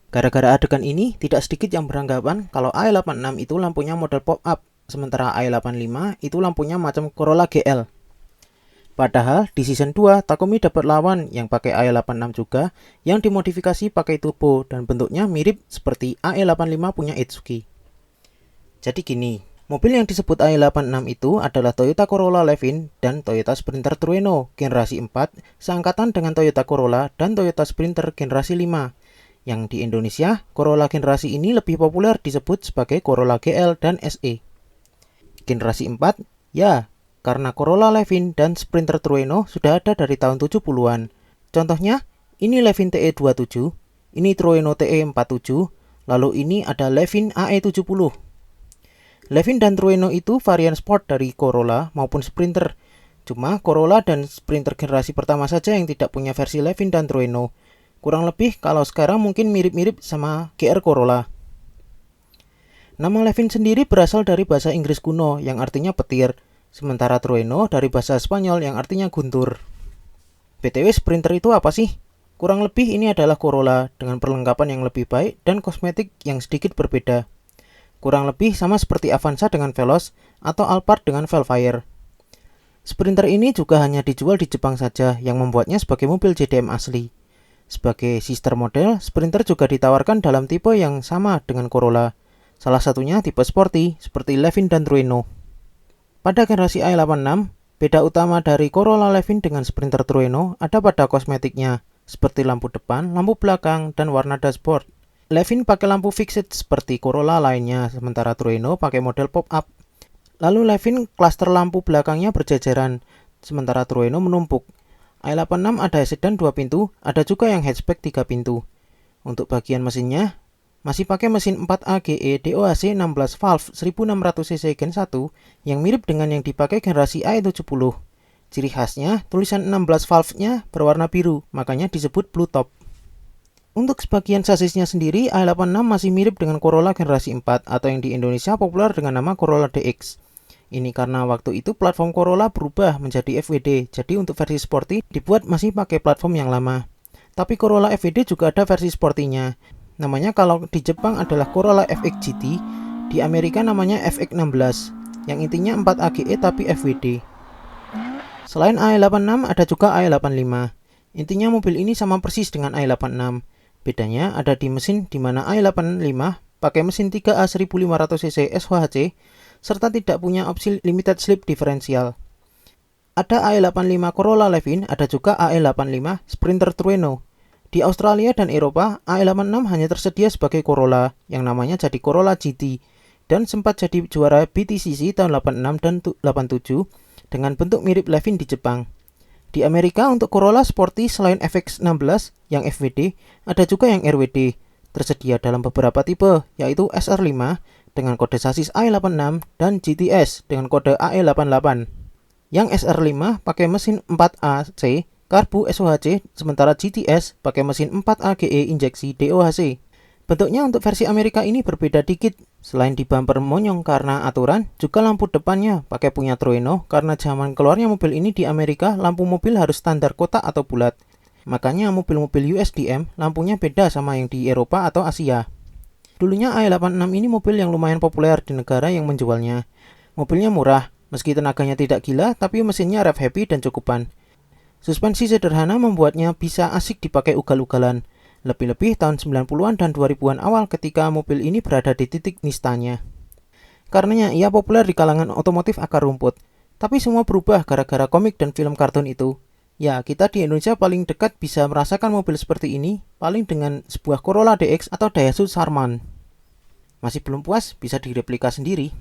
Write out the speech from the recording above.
Gara-gara adegan ini, tidak sedikit yang beranggapan kalau A86 itu lampunya model pop-up, sementara A85 itu lampunya macam Corolla GL. Padahal di season 2, Takumi dapat lawan yang pakai A86 juga, yang dimodifikasi pakai turbo dan bentuknya mirip seperti A85 punya Itsuki. Jadi gini, mobil yang disebut A86 itu adalah Toyota Corolla Levin dan Toyota Sprinter Trueno generasi 4 seangkatan dengan Toyota Corolla dan Toyota Sprinter generasi 5. Yang di Indonesia, Corolla generasi ini lebih populer disebut sebagai Corolla GL dan SE. Generasi 4, ya, karena Corolla Levin dan Sprinter Trueno sudah ada dari tahun 70-an. Contohnya, ini Levin TE27, ini Trueno TE47, lalu ini ada Levin AE70. Levin dan Trueno itu varian sport dari Corolla maupun Sprinter. Cuma Corolla dan Sprinter generasi pertama saja yang tidak punya versi Levin dan Trueno. Kurang lebih kalau sekarang mungkin mirip-mirip sama GR Corolla. Nama Levin sendiri berasal dari bahasa Inggris kuno yang artinya petir, sementara Trueno dari bahasa Spanyol yang artinya guntur. BTW Sprinter itu apa sih? Kurang lebih ini adalah Corolla dengan perlengkapan yang lebih baik dan kosmetik yang sedikit berbeda. Kurang lebih sama seperti Avanza dengan Veloz atau Alphard dengan Velfire. Sprinter ini juga hanya dijual di Jepang saja yang membuatnya sebagai mobil JDM asli. Sebagai sister model, Sprinter juga ditawarkan dalam tipe yang sama dengan Corolla. Salah satunya tipe sporty seperti Levin dan Trueno. Pada generasi A86, beda utama dari Corolla Levin dengan Sprinter Trueno ada pada kosmetiknya, seperti lampu depan, lampu belakang, dan warna dashboard. Levin pakai lampu fixed seperti Corolla lainnya, sementara Trueno pakai model pop-up. Lalu Levin klaster lampu belakangnya berjajaran, sementara Trueno menumpuk. A86 ada sedan 2 pintu, ada juga yang hatchback 3 pintu. Untuk bagian mesinnya, masih pakai mesin 4AGE DOHC 16 valve 1600cc Gen 1 yang mirip dengan yang dipakai generasi A70. Ciri khasnya, tulisan 16 valve-nya berwarna biru, makanya disebut blue top. Untuk sebagian sasisnya sendiri, A86 masih mirip dengan Corolla generasi 4 atau yang di Indonesia populer dengan nama Corolla DX. Ini karena waktu itu platform Corolla berubah menjadi FWD, jadi untuk versi sporty dibuat masih pakai platform yang lama. Tapi Corolla FWD juga ada versi sportinya. Namanya kalau di Jepang adalah Corolla FX GT, di Amerika namanya FX16, yang intinya 4AGE tapi FWD. Selain A86 ada juga A85. Intinya mobil ini sama persis dengan A86. Bedanya ada di mesin di mana A85 pakai mesin 3A 1500cc SHC serta tidak punya opsi limited slip diferensial. Ada A85 Corolla Levin, ada juga A85 Sprinter Trueno. Di Australia dan Eropa, A86 hanya tersedia sebagai Corolla yang namanya jadi Corolla GT dan sempat jadi juara BTCC tahun 86 dan 87 dengan bentuk mirip Levin di Jepang. Di Amerika untuk Corolla Sporty selain FX16 yang FWD, ada juga yang RWD. Tersedia dalam beberapa tipe, yaitu SR5 dengan kode sasis A86 dan GTS dengan kode AE88. Yang SR5 pakai mesin 4AC karbu SOHC, sementara GTS pakai mesin 4AGE injeksi DOHC. Bentuknya untuk versi Amerika ini berbeda dikit. Selain di bumper monyong karena aturan, juga lampu depannya pakai punya Trueno karena zaman keluarnya mobil ini di Amerika lampu mobil harus standar kotak atau bulat. Makanya mobil-mobil USDM lampunya beda sama yang di Eropa atau Asia. Dulunya A86 ini mobil yang lumayan populer di negara yang menjualnya. Mobilnya murah, meski tenaganya tidak gila tapi mesinnya rev happy dan cukupan. Suspensi sederhana membuatnya bisa asik dipakai ugal-ugalan. Lebih-lebih tahun 90-an dan 2000-an awal ketika mobil ini berada di titik nistanya. Karenanya ia populer di kalangan otomotif akar rumput. Tapi semua berubah gara-gara komik dan film kartun itu. Ya, kita di Indonesia paling dekat bisa merasakan mobil seperti ini, paling dengan sebuah Corolla DX atau Daihatsu Charman. Masih belum puas, bisa direplika sendiri.